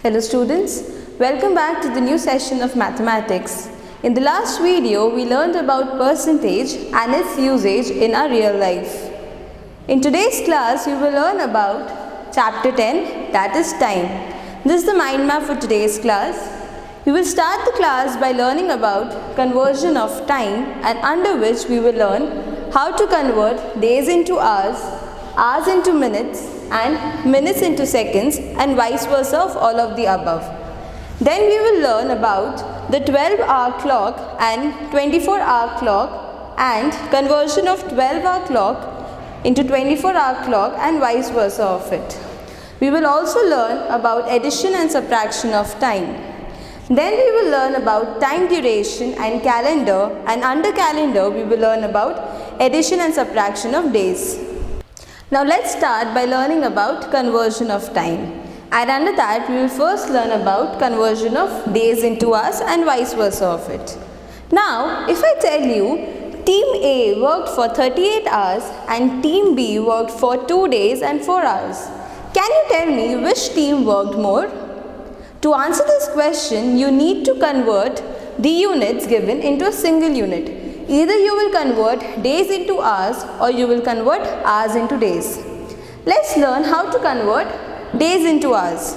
Hello students, welcome back to the new session of mathematics. In the last video, we learned about percentage and its usage in our real life. In today's class, we will learn about chapter 10, that is time. This is the mind map for today's class. We will start the class by learning about conversion of time, and under which we will learn how to convert days into hours, hours into minutes, and minutes into seconds, and vice versa of all of the above. Then we will learn about the 12-hour clock and 24-hour clock and conversion of 12-hour clock into 24-hour clock and vice versa of it. We will also learn about addition and subtraction of time. Then we will learn about time duration and calendar, and under calendar we will learn about addition and subtraction of days. Now let's start by learning about conversion of time, and under that we will first learn about conversion of days into hours and vice versa of it. Now if I tell you team A worked for 38 hours and team B worked for 2 days and 4 hours, can you tell me which team worked more? To answer this question, you need to convert the units given into a single unit. Either you will convert days into hours or you will convert hours into days. Let's learn how to convert days into hours.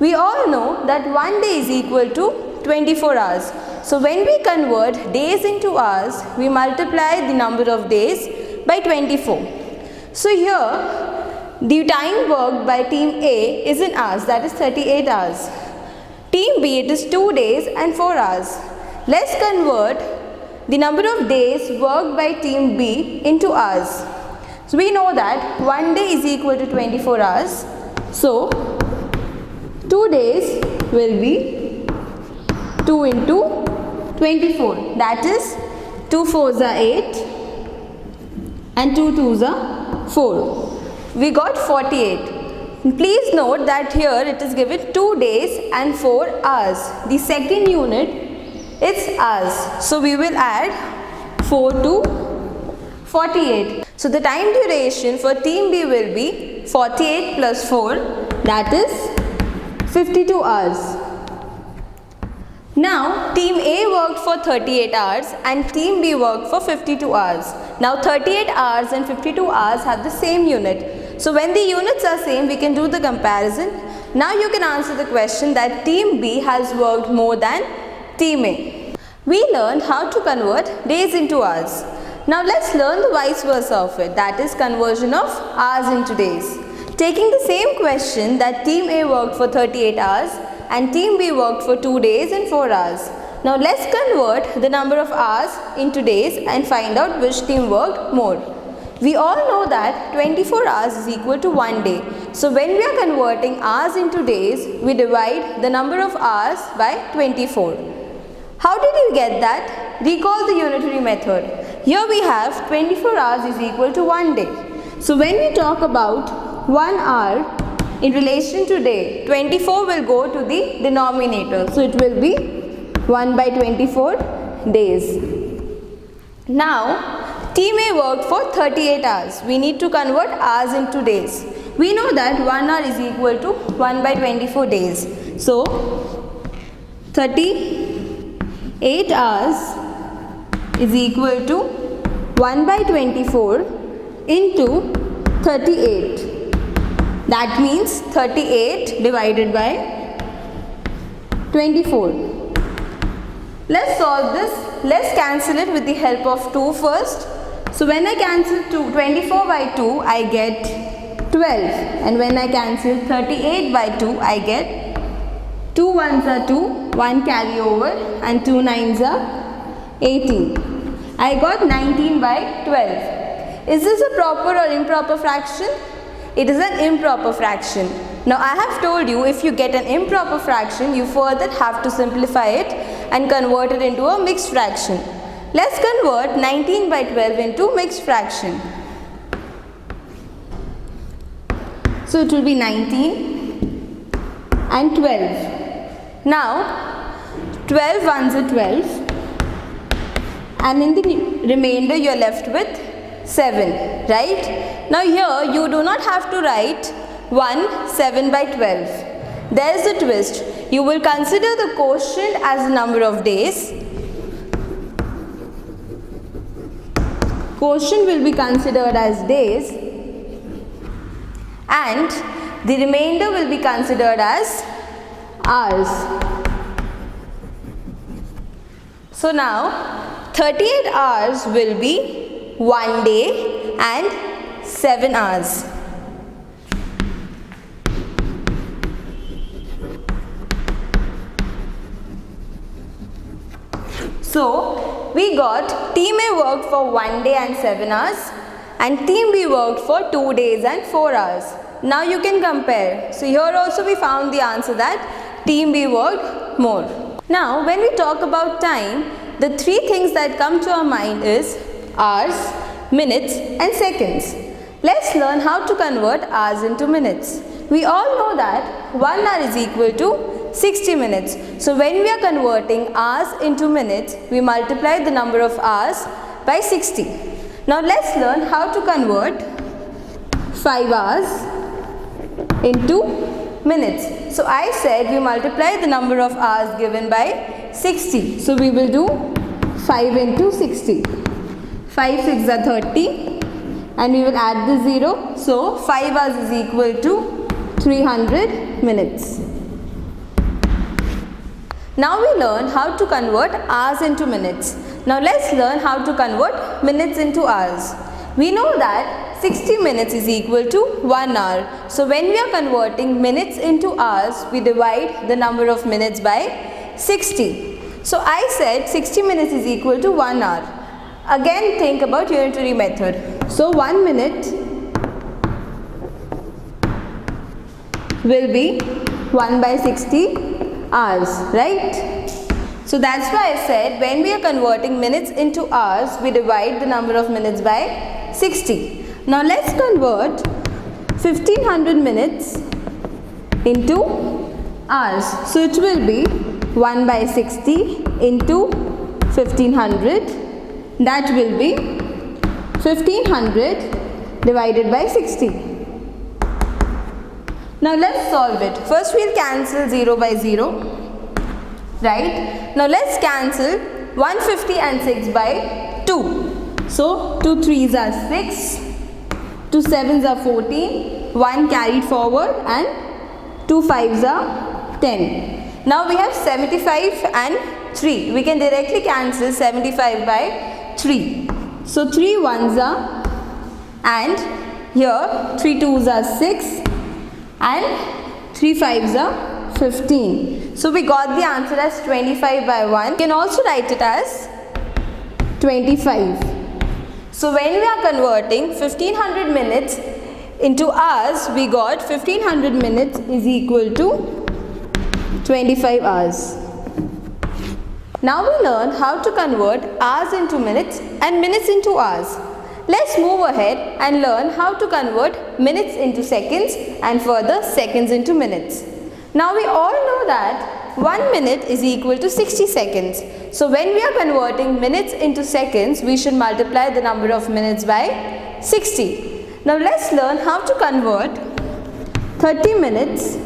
We all know that 1 day is equal to 24 hours. So when we convert days into hours, we multiply the number of days by 24. So here the time worked by team A is in hours, that is 38 hours. Team B, it is 2 days and 4 hours. Let's convert the number of days worked by team B into hours. So we know that 1 day is equal to 24 hours. So 2 days will be 2 into 24. That is 2 4s are 8 and 2 2s are 4. We got 48. Please note that here it is given 2 days and 4 hours. The second unit is hours. So we will add 4 to 48. So the time duration for team B will be 48 plus 4, that is 52 hours. Now team A worked for 38 hours and team B worked for 52 hours. Now 38 hours and 52 hours have the same unit. So when the units are same, we can do the comparison. Now you can answer the question that team B has worked more than team A. We learned how to convert days into hours. Now let's learn the vice versa of it, that is conversion of hours into days. Taking the same question that team A worked for 38 hours and team B worked for 2 days and 4 hours. Now let's convert the number of hours into days and find out which team worked more. We all know that 24 hours is equal to 1 day. So when we are converting hours into days, we divide the number of hours by 24. How did you get that? Recall the unitary method. Here we have 24 hours is equal to 1 day. So when we talk about 1 hour in relation to day, 24 will go to the denominator. So it will be 1 by 24 days. Now team A worked for 38 hours. We need to convert hours into days. We know that 1 hour is equal to 1 by 24 days. So 38 hours is equal to 1 by 24 into 38. That means 38 divided by 24. Let's solve this. Let's cancel it with the help of 2 first. So when I cancel 24 by 2, I get 12. And when I cancel 38 by 2, I get 2 1s are 2, 1 carry over, and 2 9s are 18. I got 19 by 12. Is this a proper or improper fraction? It is an improper fraction. Now I have told you, if you get an improper fraction, you further have to simplify it and convert it into a mixed fraction. Let's convert 19 by 12 into mixed fraction. So it will be 19 and 12. Now 12 ones are 12, and in the remainder you are left with 7, right? Now here you do not have to write 1 7 by 12. there is a twist. You will consider the quotient as the number of days. Quotient will be considered as days, and the remainder will be considered as hours. So now 38 hours will be 1 day and 7 hours. So we got team A worked for 1 day and 7 hours and team B worked for 2 days and 4 hours. Now you can compare. So here also we found the answer that team B worked more. Now when we talk about time, the three things that come to our mind is hours, minutes and seconds. Let's learn how to convert hours into minutes. We all know that 1 hour is equal to 60 minutes. So when we are converting hours into minutes, we multiply the number of hours by 60. Now let's learn how to convert 5 hours into minutes. So I said we multiply the number of hours given by 60. So we will do 5 into 60. 5 6 are 30 and we will add the 0. So 5 hours is equal to 300 minutes. Now we learn how to convert hours into minutes. Now let's learn how to convert minutes into hours. We know that 60 minutes is equal to 1 hour. So when we are converting minutes into hours, we divide the number of minutes by 60. So I said 60 minutes is equal to 1 hour. Again think about unitary method. So 1 minute will be 1 by 60 hours, right? So that's why I said when we are converting minutes into hours, we divide the number of minutes by 60. Now let's convert 1500 minutes into hours. So it will be 1 by 60 into 1500. That will be 1500 divided by 60. Now let's solve it. First we'll cancel 0 by 0. Right? Now let's cancel 150 and 6 by 2. So 2 3s are 6, 2 7s are 14, 1 carried forward and 2 5s are 10. Now we have 75 and 3. We can directly cancel 75 by 3. So 3 1s are, and here 3 2s are 6 and 3 5s are 15. So we got the answer as 25 by 1. You can also write it as 25. So when we are converting 1500 minutes into hours, we got 1500 minutes is equal to 25 hours. Now we learn how to convert hours into minutes and minutes into hours. Let's move ahead and learn how to convert minutes into seconds and further seconds into minutes. Now we all know that 1 minute is equal to 60 seconds. So when we are converting minutes into seconds, we should multiply the number of minutes by 60. Now let's learn how to convert 30 minutes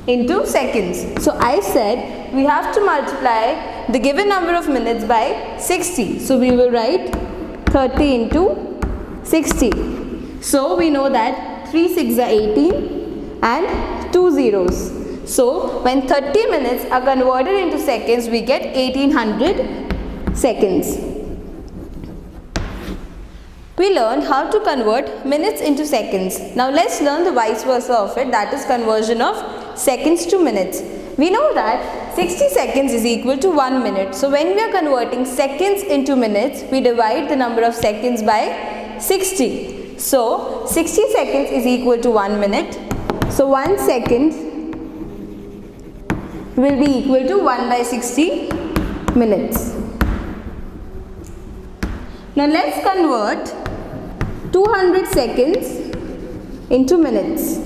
into seconds. So I said we have to multiply the given number of minutes by 60. So we will write 30 into 60. So we know that 3 6 are 18 and 2 zeros. So when 30 minutes are converted into seconds, we get 1800 seconds. We learned how to convert minutes into seconds. Now let's learn the vice versa of it, that is conversion of seconds to minutes. We know that 60 seconds is equal to 1 minute. So when we are converting seconds into minutes, we divide the number of seconds by 60. So 60 seconds is equal to 1 minute. So 1 second will be equal to 1 by 60 minutes. Now let's convert 200 seconds into minutes.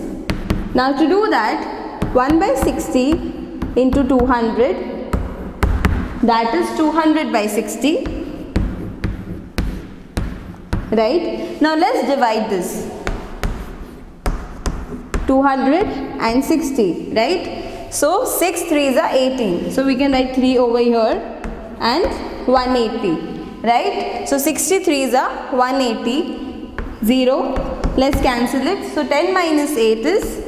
Now to do that, 1 by 60 into 200, that is 200 by 60. Right? Now let's divide this. 260, right? So 6 3s are 18. So we can write 3 over here and 180, right? So 63s are 180, 0. Let's cancel it. So 10 minus 8 is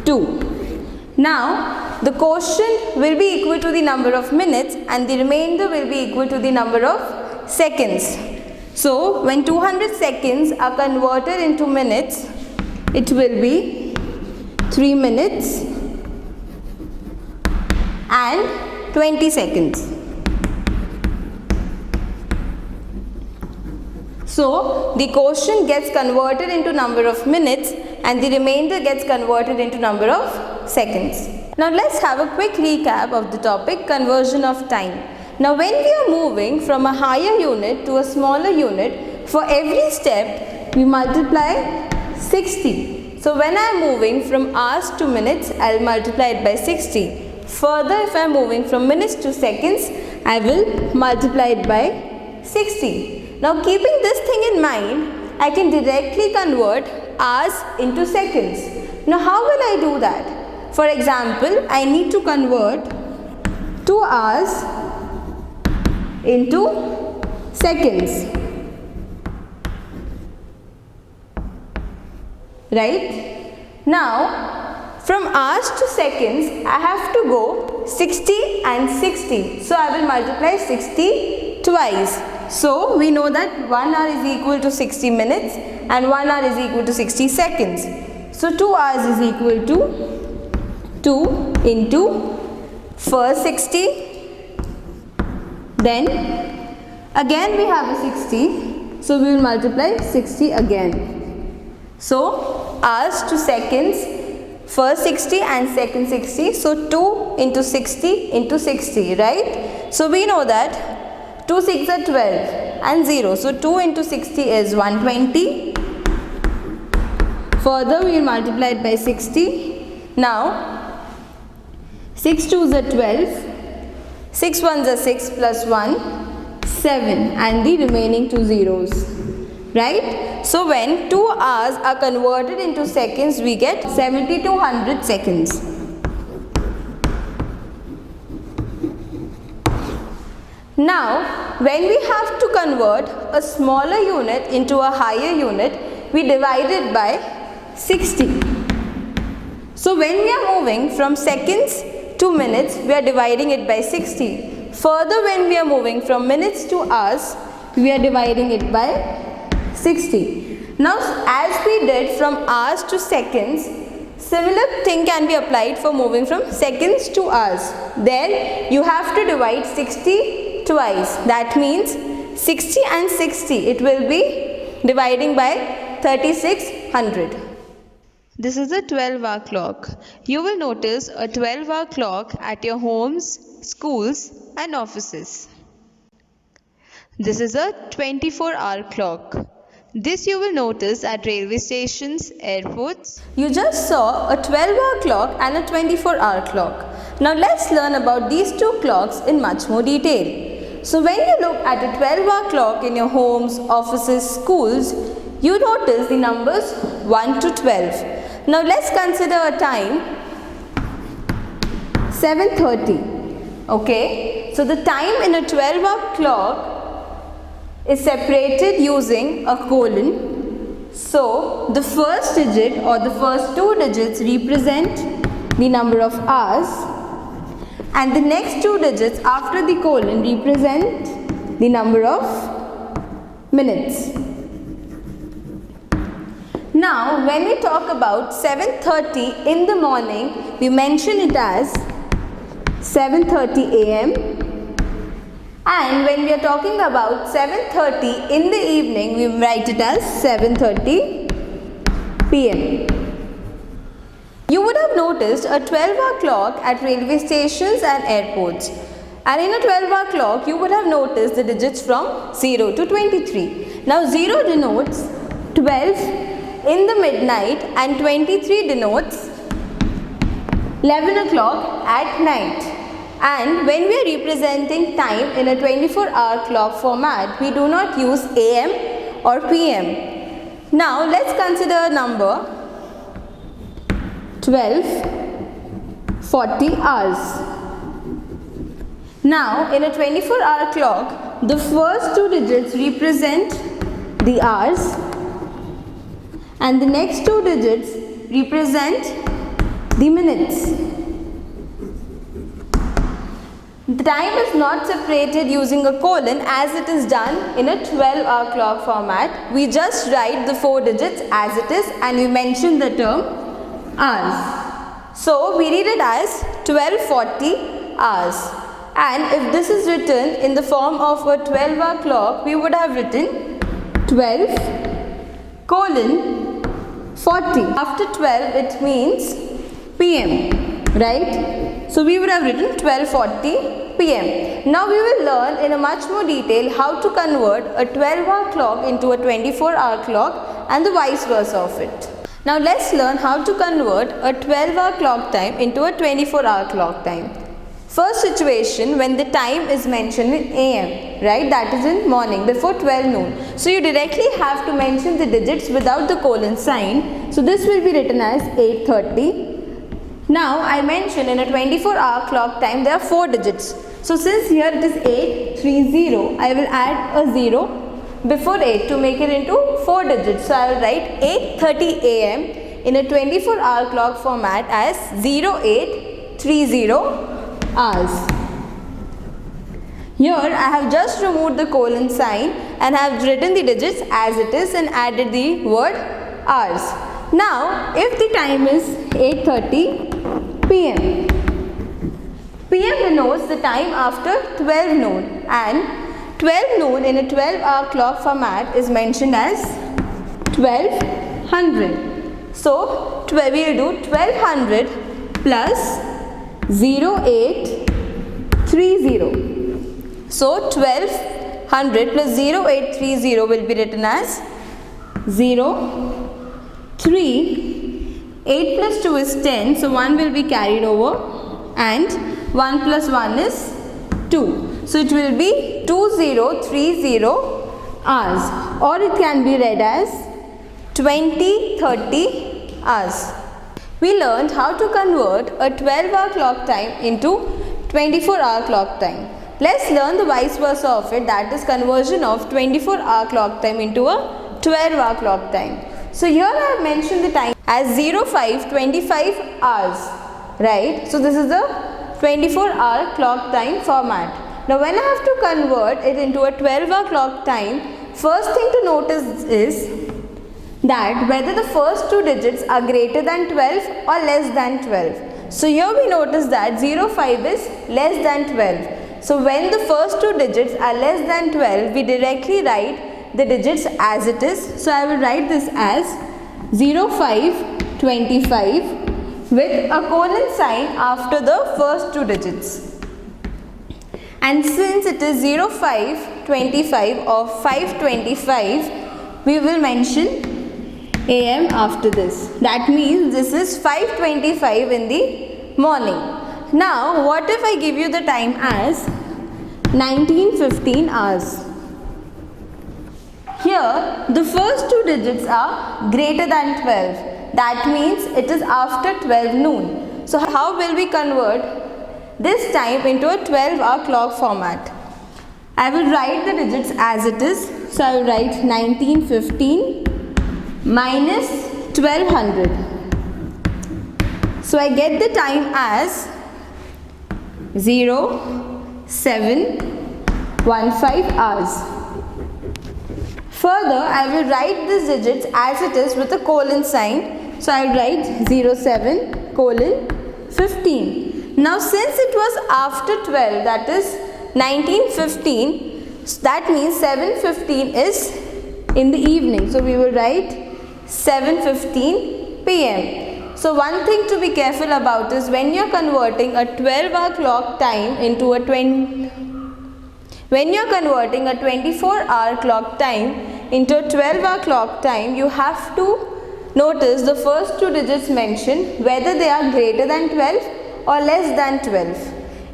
2. Now the quotient will be equal to the number of minutes and the remainder will be equal to the number of seconds. So when 200 seconds are converted into minutes, it will be 3 minutes and 20 seconds. So the quotient gets converted into number of minutes and the remainder gets converted into number of seconds. Now let's have a quick recap of the topic conversion of time. Now when we are moving from a higher unit to a smaller unit, for every step we multiply 60. So when I am moving from hours to minutes, I will multiply it by 60. Further, if I am moving from minutes to seconds, I will multiply it by 60. Now keeping this thing in mind, I can directly convert hours into seconds. Now how will I do that? For example, I need to convert 2 hours into seconds, right? Now from hours to seconds I have to go 60 and 60. So I will multiply 60 twice. So we know that 1 hour is equal to 60 minutes and 1 hour is equal to 60 seconds. So 2 hours is equal to 2 into first 60. Then again we have a 60, so we will multiply 60 again. So hours to seconds, first 60 and second 60, so 2 into 60 into 60, right? So we know that 2 6 are 12 and 0, so 2 into 60 is 120. Further we will multiply it by 60. Now 6 2s are 12. 6 1s are 6 plus 1, 7 and the remaining 2 zeros, right? So when 2 hours are converted into seconds, we get 7200 seconds. Now when we have to convert a smaller unit into a higher unit, we divide it by 60. So when we are moving from seconds to minutes, we are dividing it by 60. Further, when we are moving from minutes to hours, we are dividing it by 60. Now as we did from hours to seconds, similar thing can be applied for moving from seconds to hours. Then you have to divide 60 twice. That means 60 and 60, it will be dividing by 3600. This is a 12-hour clock. You will notice a 12-hour clock at your homes, schools and offices. This is a 24-hour clock. This you will notice at railway stations, airports. You just saw a 12-hour clock and a 24-hour clock. Now let's learn about these two clocks in much more detail. So when you look at a 12-hour clock in your homes, offices, schools, you notice the numbers 1 to 12. Now let's consider a time 7:30. Okay, so the time in a 12-hour clock is separated using a colon. So the first digit or the first 2 digits represent the number of hours and the next 2 digits after the colon represent the number of minutes. Now when we talk about 7:30 in the morning, we mention it as 7:30 AM, and when we are talking about 7:30 in the evening, we write it as 7:30 PM. You would have noticed a 12-hour clock at railway stations and airports. And in a 12-hour clock, you would have noticed the digits from 0 to 23. Now 0 denotes 12 in the midnight and 23 denotes 11 o'clock at night. And when we are representing time in a 24-hour clock format, we do not use AM or PM. Now let's consider a number 12:40 hours. Now in a 24-hour clock, the first two digits represent the hours and the next two digits represent the minutes. The time is not separated using a colon as it is done in a 12-hour clock format. We just write the four digits as it is and we mention the term hours. So we read it as 12:40 hours. And if this is written in the form of a 12-hour clock, we would have written 12:40. After 12 it means PM, right? So we would have written 12:40 PM. Now we will learn in a much more detail how to convert a 12-hour clock into a 24-hour clock and the vice versa of it. Now let's learn how to convert a 12-hour clock time into a 24-hour clock time. First situation, when the time is mentioned in AM, right, that is in morning before 12 noon. So you directly have to mention the digits without the colon sign. So this will be written as 8:30. Now I mentioned in a 24-hour clock time there are four digits. So since here it is 8:30, I will add a 0 before 8 to make it into four digits. So I will write 8:30 AM in a 24-hour clock format as 0830 hours. Here I have just removed the colon sign and have written the digits as it is and added the word hours. Now if the time is 8:30 PM, PM denotes the time after 12 noon and 12 noon in a 12-hour clock format is mentioned as 1200. So we will do 1200 plus 0830. So 1200 plus 0830 will be written as 03. 8 plus 2 is 10, so 1 will be carried over and 1 plus 1 is 2. So it will be 2030 hours, or it can be read as 2030 hours. We learned how to convert a 12-hour clock time into 24-hour clock time. Let's learn the vice versa of it, that is conversion of 24-hour clock time into a 12-hour clock time. So here I have mentioned the time as 0525 hours, right? So this is the 24-hour clock time format. Now when I have to convert it into a 12-hour clock time, first thing to notice is that whether the first two digits are greater than 12 or less than 12. So here we notice that 05 is less than 12. So when the first two digits are less than 12, we directly write the digits as it is. So I will write this as 0525 with a colon sign after the first two digits. And since it is 0525 or 525, we will mention AM after this. That means this is 5:25 in the morning. Now what if I give you the time as 19:15 hours? Here the first two digits are greater than 12. That means it is after 12 noon. So how will we convert this time into a 12-hour clock format? I will write the digits as it is. So I will write 19:15 minus 1200. So I get the time as 0715 hours. Further, I will write these digits as it is with a colon sign. So I will write 07:15. Now since it was after 12, that is 19:15, that means 7:15 is in the evening. So we will write 7:15 PM. So one thing to be careful about is when you are converting a 12-hour clock time into a 24-hour clock time into a 12-hour clock time, you have to notice the first two digits mentioned, whether they are greater than 12 or less than 12.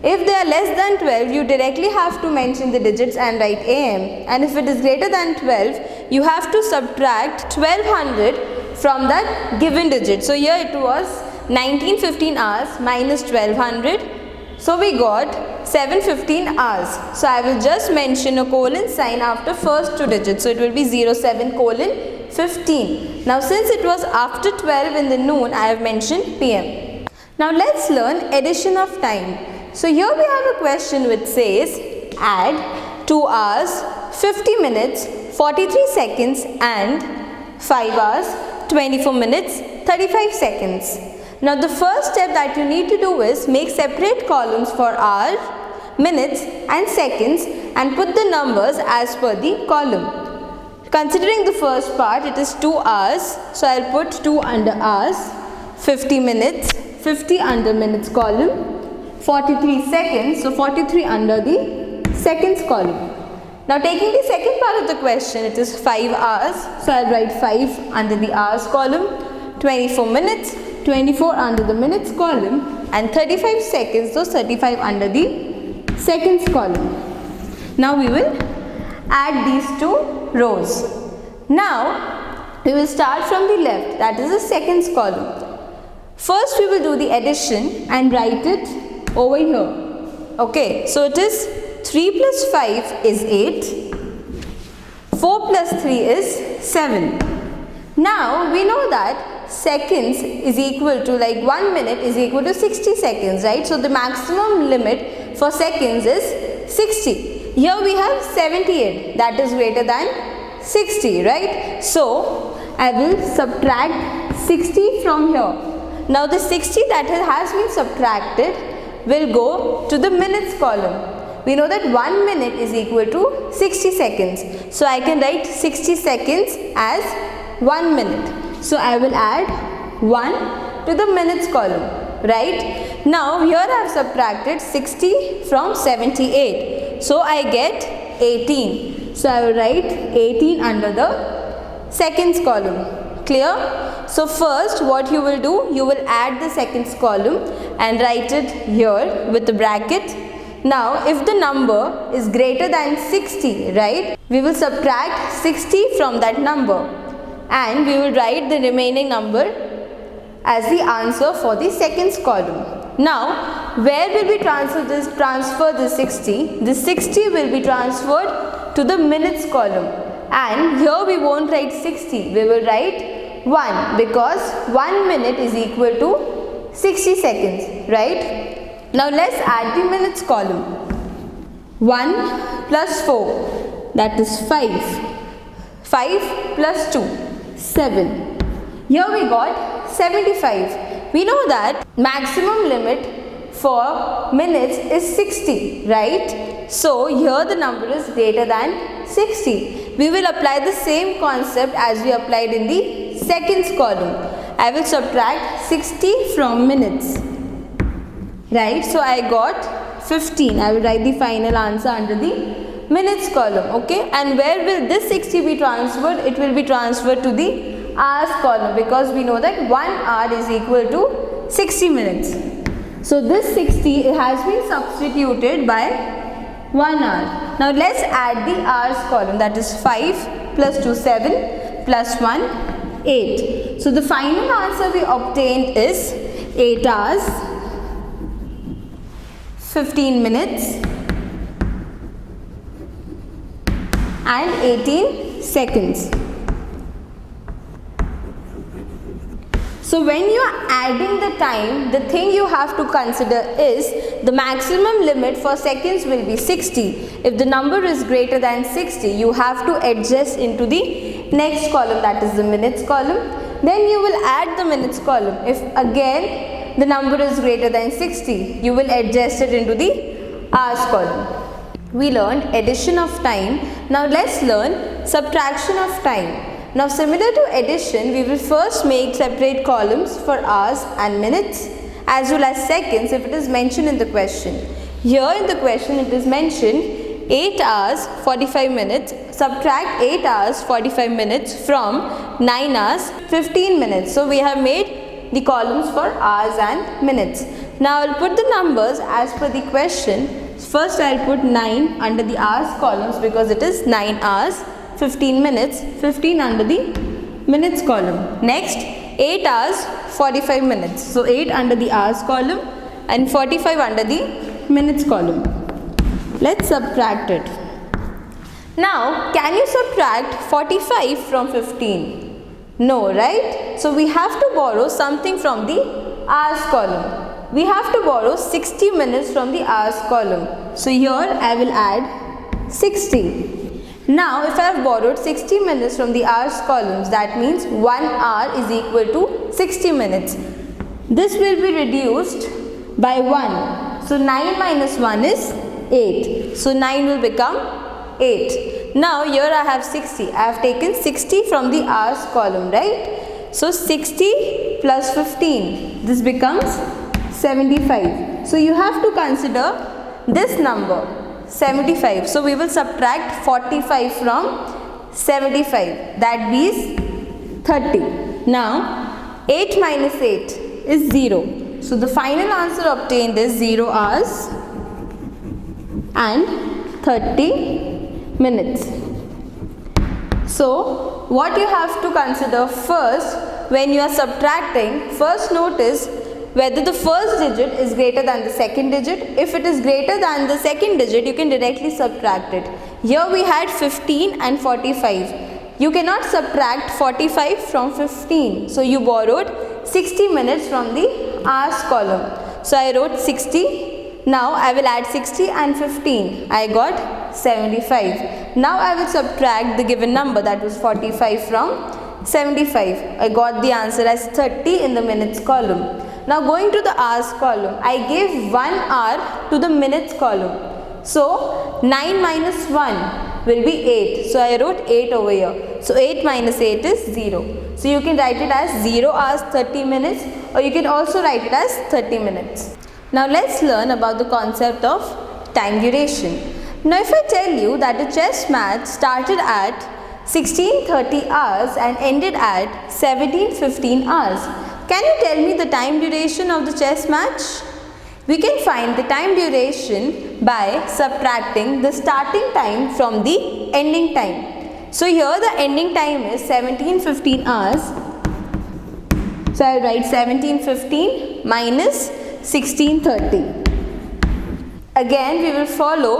If they are less than 12, you directly have to mention the digits and write AM. And if it is greater than 12, you have to subtract 1200 from that given digit. So here it was 1915 hours minus 1200. So we got 715 hours. So I will just mention a colon sign after first two digits. So it will be 07 colon 15. Now since it was after 12 in the noon, I have mentioned PM. Now let's learn addition of time. So here we have a question which says add 2 hours, 50 minutes, 43 seconds and 5 hours, 24 minutes, 35 seconds. Now the first step that you need to do is make separate columns for hour, minutes and seconds and put the numbers as per the column. Considering the first part, it is 2 hours. So I will put 2 under hours, 50 minutes, 50 under minutes column, 43 seconds, so 43 under the seconds column. Now taking the second part of the question, it is 5 hours. So I will write 5 under the hours column, 24 minutes, 24 under the minutes column and 35 seconds, so 35 under the seconds column. Now we will add these two rows. Now we will start from the left, that is the seconds column. First we will do the addition and write it over here. Okay, so it is 3 plus 5 is 8, 4 plus 3 is 7. Now we know that seconds is equal to, like 1 minute is equal to 60 seconds, right? So the maximum limit for seconds is 60. Here we have 78, that is greater than 60, right? So I will subtract 60 from here. Now the 60 that has been subtracted will go to the minutes column. We know that 1 minute is equal to 60 seconds. So I can write 60 seconds as 1 minute. So I will add 1 to the minutes column, right? Now here I have subtracted 60 from 78. So I get 18. So I will write 18 under the seconds column. Clear? So first what you will do, you will add the seconds column and write it here with the bracket. Now if the number is greater than 60, right, we will subtract 60 from that number and we will write the remaining number as the answer for the seconds column. Now where will we transfer the 60? The 60 will be transferred to the minutes column and here we won't write 60, we will write 1 because 1 minute is equal to 60 seconds, right? Now let's add the minutes column. 1 plus 4, that is 5. 5 plus 2, 7. Here we got 75. We know that maximum limit for minutes is 60, right? So here the number is greater than 60. We will apply the same concept as we applied in the seconds column. I will subtract 60 from minutes, right? So I got 15. I will write the final answer under the minutes column, okay? And where will this 60 be transferred? It will be transferred to the hours column because we know that 1 hour is equal to 60 minutes. So this 60 has been substituted by 1 hour. Now let's add the hours column, that is 5 plus 2, 7 plus 1, 8. So the final answer we obtained is 8 hours, 15 minutes and 18 seconds. So when you are adding the time, the thing you have to consider is the maximum limit for seconds will be 60. If the number is greater than 60, you have to adjust into the next column, that is the minutes column. Then you will add the minutes column. If again the number is greater than 60, you will adjust it into the hours column. We learned addition of time. Now let's learn subtraction of time. Now similar to addition, we will first make separate columns for hours and minutes as well as seconds if it is mentioned in the question. Here in the question it is mentioned 8 hours 45 minutes, subtract 8 hours 45 minutes from 9 hours 15 minutes. So we have made the columns for hours and minutes. Now I will put the numbers as per the question. First I will put 9 under the hours columns because it is 9 hours 15 minutes, 15 under the minutes column. Next 8 hours 45 minutes. So 8 under the hours column and 45 under the minutes column. Let's subtract it. Now, can you subtract 45 from 15? No, right? So we have to borrow something from the hours column. We have to borrow 60 minutes from the hours column. So here I will add 60. Now if I have borrowed 60 minutes from the hours columns, that means 1 hour is equal to 60 minutes. This will be reduced by 1. So 9 minus 1 is 8. So 9 will become 8. Now here I have 60. I have taken 60 from the hours column, right? So 60 plus 15. This becomes 75. So you have to consider this number 75. So we will subtract 45 from 75. That is 30. Now 8 minus 8 is 0. So the final answer obtained is 0 hours and 30 minutes. So what you have to consider first when you are subtracting, first notice whether the first digit is greater than the second digit. If it is greater than the second digit, you can directly subtract it. Here we had 15 and 45. You cannot subtract 45 from 15. So you borrowed 60 minutes from the hours column. So I wrote 60. Now I will add 60 and 15. I got 75. Now I will subtract the given number, that was 45, from 75. I got the answer as 30 in the minutes column. Now going to the hours column, I gave 1 hour to the minutes column. So 9 minus 1 will be 8. So I wrote 8 over here. So 8 minus 8 is 0. So you can write it as 0 hours 30 minutes, or you can also write it as 30 minutes. Now let's learn about the concept of time duration. Now if I tell you that a chess match started at 16:30 hours and ended at 17:15 hours, can you tell me the time duration of the chess match? We can find the time duration by subtracting the starting time from the ending time. So here the ending time is 17:15 hours. So I will write 17:15 minus 16:30. Again we will follow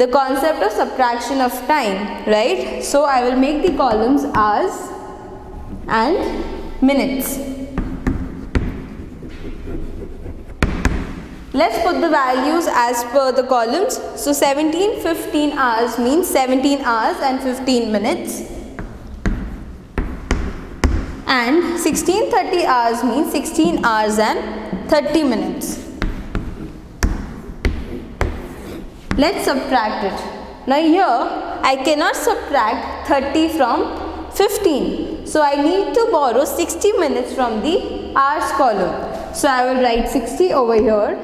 the concept of subtraction of time, right? So I will make the columns hours and minutes. Let's put the values as per the columns. So 17:15 hours means 17 hours and 15 minutes. And 16:30 hours means 16 hours and 30 minutes. Let's subtract it. Now here I cannot subtract 30 from 15. So I need to borrow 60 minutes from the hours column. So I will write 60 over here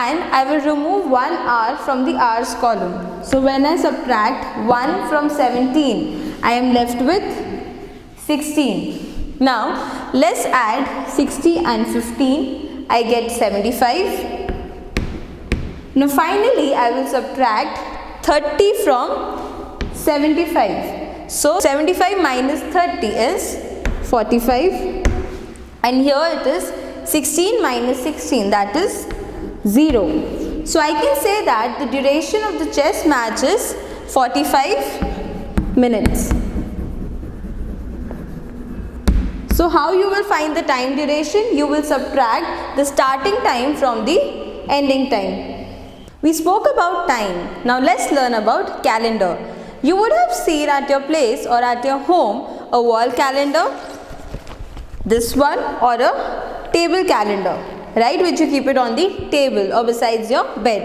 and I will remove 1 hour from the hours column. So when I subtract 1 from 17, I am left with 16. Now let's add 60 and 15. I get 75. Now finally I will subtract 30 from 75. So 75 minus 30 is 45. And here it is 16 minus 16, that is 0. So I can say that the duration of the chess match is 45 minutes. So how you will find the time duration? You will subtract the starting time from the ending time. We spoke about time. Now let's learn about calendar. You would have seen at your place or at your home a wall calendar, this one, or a table calendar, right, which you keep it on the table or besides your bed.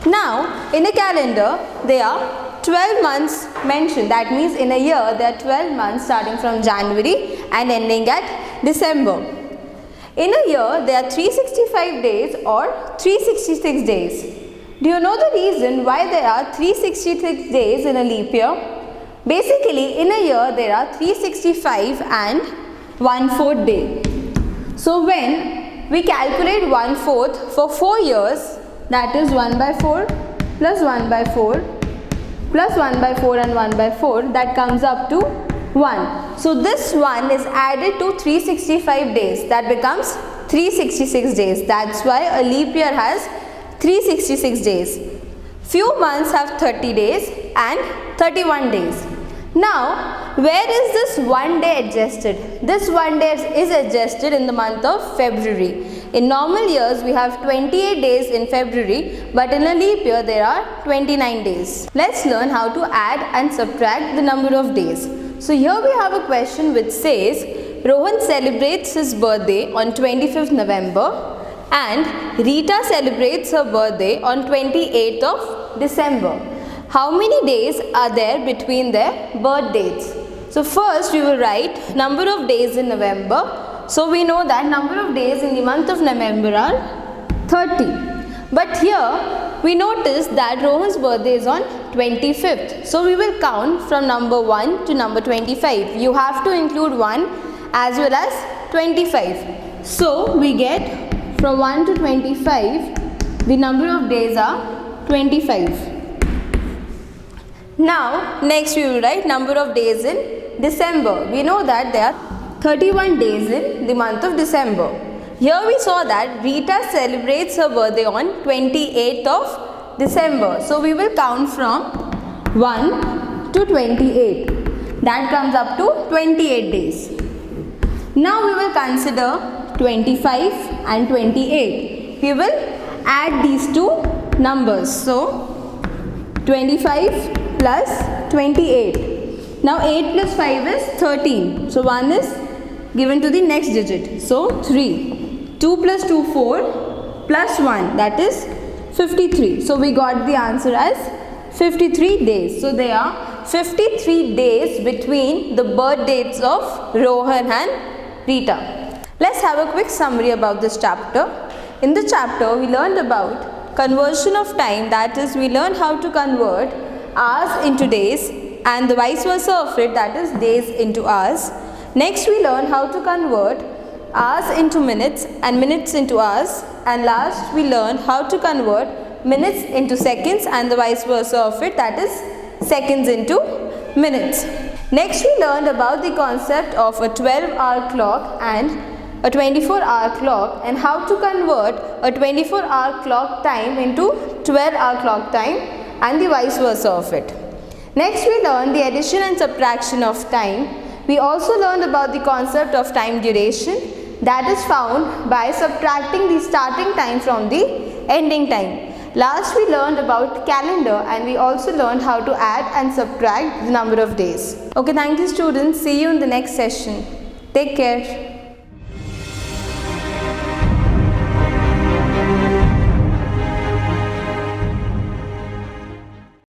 Now in a calendar there are 12 months mentioned. That means in a year there are 12 months starting from January and ending at December. In a year there are 365 days or 366 days. Do you know the reason why there are 366 days in a leap year? Basically in a year there are 365 and 1/4 day. So when we calculate 1/4 for 4 years, that is 1/4 plus 1/4 plus 1/4 and 1/4, that comes up to 1. So this 1 is added to 365 days. That becomes 366 days. That's why a leap year has 366 days. Few months have 30 days and 31 days. Now, where is this 1 day adjusted? This 1 day is adjusted in the month of February. In normal years, we have 28 days in February, but in a leap year, there are 29 days. Let's learn how to add and subtract the number of days. So here we have a question which says, Rohan celebrates his birthday on 25th November and Rita celebrates her birthday on 28th of December. How many days are there between their birth dates? So first we will write number of days in November. So we know that number of days in the month of November are 30. But here we notice that Rohan's birthday is on 25th. So we will count from number 1 to number 25. You have to include 1 as well as 25. So we get from 1 to 25, the number of days are 25. Now, next we will write number of days in December. We know that there are 31 days in the month of December. Here we saw that Rita celebrates her birthday on 28th of December. So we will count from 1 to 28. That comes up to 28 days. Now we will consider 25 and 28. We will add these two numbers. So 25 plus 28. Now 8 plus 5 is 13. So 1 is given to the next digit. So 3. 2 plus 2, 4 plus 1, that is 53. So we got the answer as 53 days. So there are 53 days between the birth dates of Rohan and Rita. Let's have a quick summary about this chapter. In the chapter we learned about conversion of time, that is we learned how to convert hours into days and the vice versa of it, that is days into hours. Next we learned how to convert hours into minutes and minutes into hours, and last we learned how to convert minutes into seconds and the vice versa of it, that is seconds into minutes. Next we learned about the concept of a 12-hour clock and a 24-hour clock and how to convert a 24-hour clock time into 12-hour clock time and the vice versa of it. Next we learned the addition and subtraction of time. We also learned about the concept of time duration, that is found by subtracting the starting time from the ending time. Last we learned about calendar and we also learned how to add and subtract the number of days. Okay, thank you students. See you in the next session. Take care.